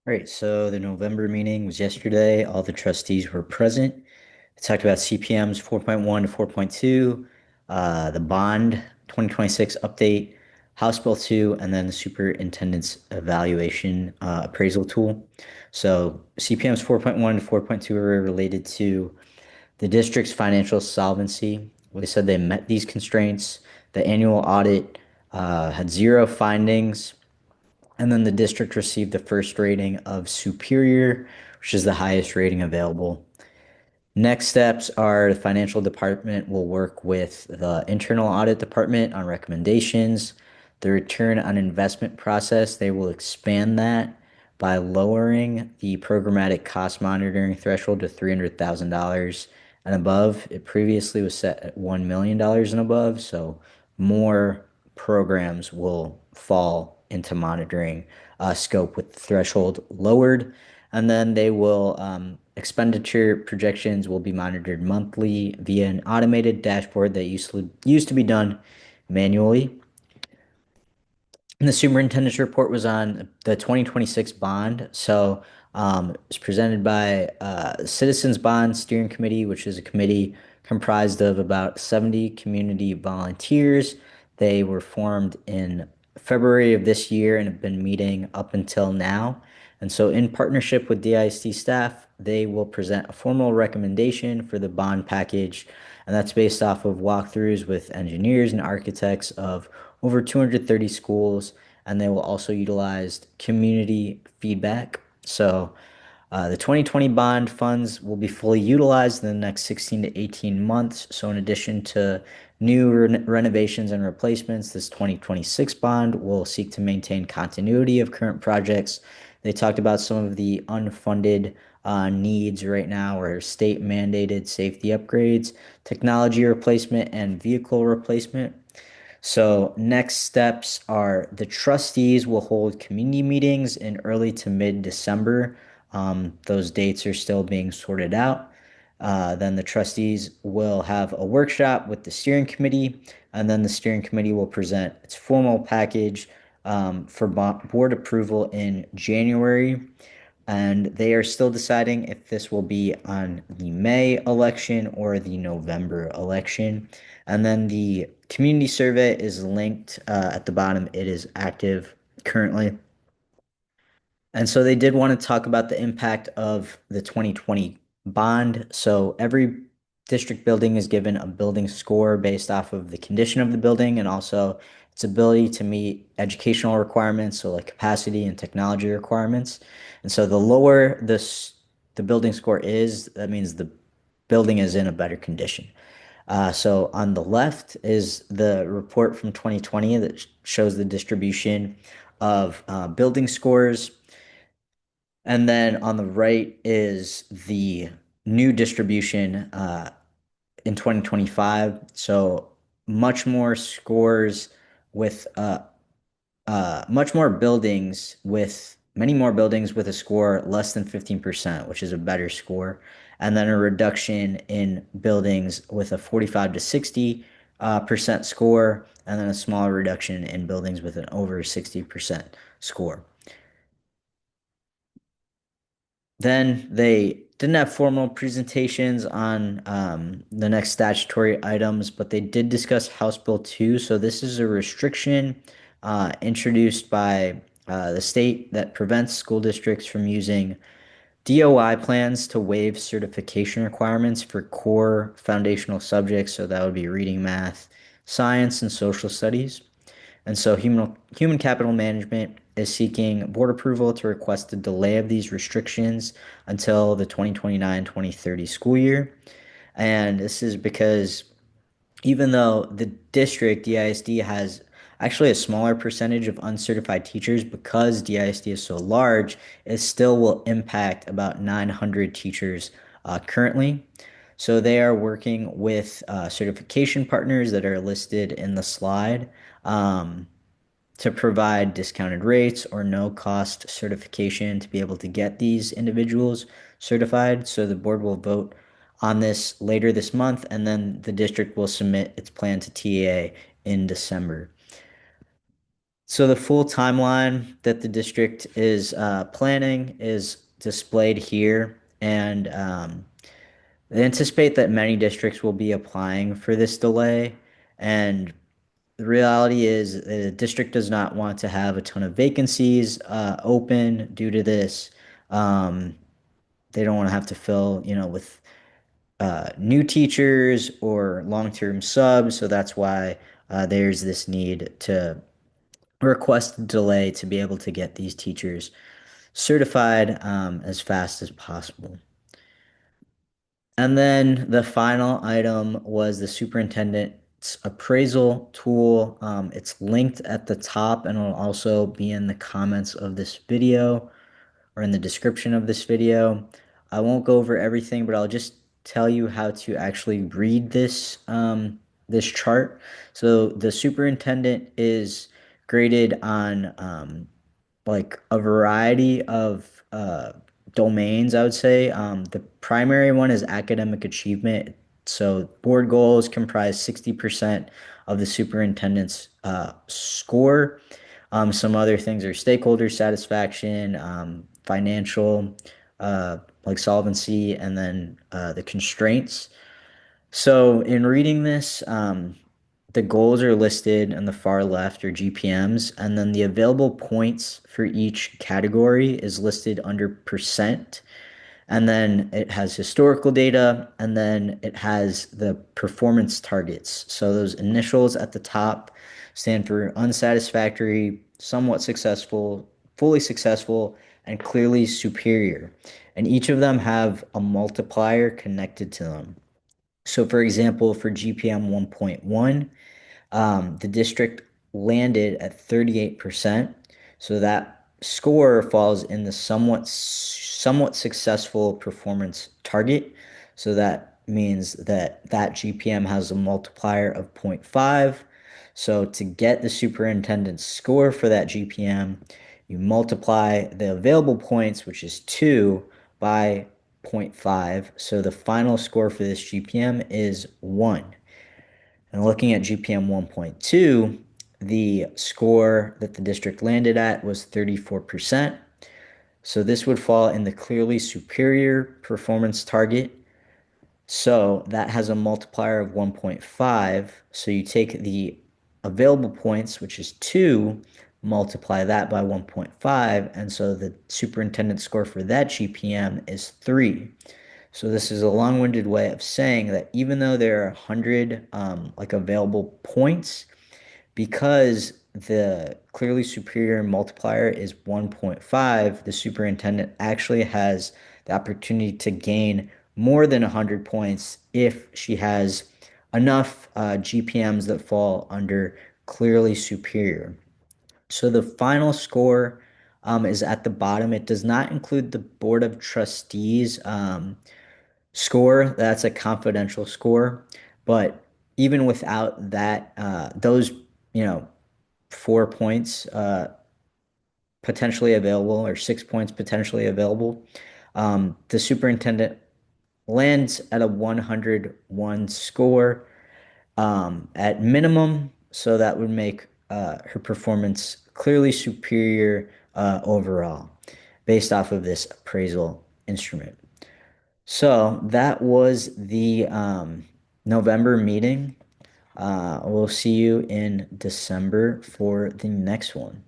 All right, so the November meeting was yesterday. All the trustees were present. They talked about CPMs 4.1 to 4.2, the bond 2026 update, House Bill 2, and then the superintendent's evaluation appraisal tool. So CPMs 4.1 to 4.2 are related to the district's financial solvency. They said they met these constraints. The annual audit had zero findings. And then the district received the first rating of superior, which is the highest rating available. Next steps are the financial department will work with the internal audit department on recommendations. The return on investment process, they will expand that by lowering the programmatic cost monitoring threshold to $300,000 and above. It previously was set at $1 million and above, so more programs will fall into monitoring scope with the threshold lowered. And then they will expenditure projections will be monitored monthly via an automated dashboard that used to be done manually. And the superintendent's report was on the 2026 bond. So it was presented by Citizens Bond Steering Committee, which is a committee comprised of about 70 community volunteers. They were formed in February of this year and have been meeting up until now. And so, in partnership with DISD staff, they will present a formal recommendation for the bond package. And that's based off of walkthroughs with engineers and architects of over 230 schools. And they will also utilize community feedback. So, the 2020 bond funds will be fully utilized in the next 16 to 18 months. So, in addition to new renovations and replacements, this 2026 bond will seek to maintain continuity of current projects. They talked about some of the unfunded needs right now, or state mandated safety upgrades, technology replacement, and vehicle replacement. So next steps are the trustees will hold community meetings in early to mid-December. Those dates are still being sorted out. Then the trustees will have a workshop with the steering committee, and then the steering committee will present its formal package for board approval in January. And they are still deciding if this will be on the May election or the November election. And then the community survey is linked at the bottom. It is active currently. And so they did want to talk about the impact of the 2020 bond. So every district building is given a building score based off of the condition of the building and also its ability to meet educational requirements, so like capacity and technology requirements. And so the lower the building score is, that means the building is in a better condition. So on the left is the report from 2020 that shows the distribution of building scores. And then on the right is the new distribution in 2025. So much more scores with much more buildings with many more buildings with a score less than 15%, which is a better score. And then a reduction in buildings with a 45 to 60 percent score, and then a smaller reduction in buildings with an over 60% score. Then they didn't have formal presentations on the next statutory items, but they did discuss House Bill 2. So this is a restriction introduced by the state that prevents school districts from using DOI plans to waive certification requirements for core foundational subjects. So that would be reading, math, science, and social studies. And so human capital management is seeking board approval to request a delay of these restrictions until the 2029-2030 school year. And this is because even though the district DISD has actually a smaller percentage of uncertified teachers, because DISD is so large, it still will impact about 900 teachers currently. So they are working with certification partners that are listed in the slide. To provide discounted rates or no cost certification to be able to get these individuals certified. So the board will vote on this later this month, and then the district will submit its plan to TEA in December. So the full timeline that the district is planning is displayed here, and they anticipate that many districts will be applying for this delay. And the reality is, the district does not want to have a ton of vacancies open due to this. Um, they don't want to have to fill, with new teachers or long-term subs. So that's why there's this need to request a delay to be able to get these teachers certified as fast as possible. And then the final item was the superintendent's appraisal tool. It's linked at the top and will also be in the comments of this video or in the description of this video. I won't go over everything, but I'll just tell you how to actually read this chart. So the superintendent is graded on like a variety of domains, I would say. The primary one is academic achievement. So board goals comprise 60% of the superintendent's score. Some other things are stakeholder satisfaction, financial, like solvency, and then the constraints. So in reading this, the goals are listed on the far left or GPMs, and then the available points for each category is listed under percent. And then it has historical data, and then it has the performance targets. So those initials at the top stand for unsatisfactory, somewhat successful, fully successful, and clearly superior. And each of them have a multiplier connected to them. So for example, for GPM 1.1, the district landed at 38%. So that score falls in the somewhat successful performance target. So that means that that GPM has a multiplier of zero point 0.5. So to get the superintendent's score for that GPM, you multiply the available points, which is 2, by zero point 0.5. So the final score for this GPM is 1. And looking at GPM 1.2, the score that the district landed at was 34%. So this would fall in the clearly superior performance target. So that has a multiplier of 1.5. So you take the available points, which is 2, multiply that by 1.5. And so the superintendent score for that GPM is 3. So this is a long-winded way of saying that even though there are 100 like available points, because the clearly superior multiplier is 1.5, the superintendent actually has the opportunity to gain more than 100 points if she has enough GPMs that fall under clearly superior. So the final score is at the bottom. It does not include the Board of Trustees score. That's a confidential score. But even without that, those, you know, 4 points potentially available or 6 points potentially available, the superintendent lands at a 101 score at minimum. So that would make her performance clearly superior overall based off of this appraisal instrument. So that was the November meeting. We'll see you in December for the next one.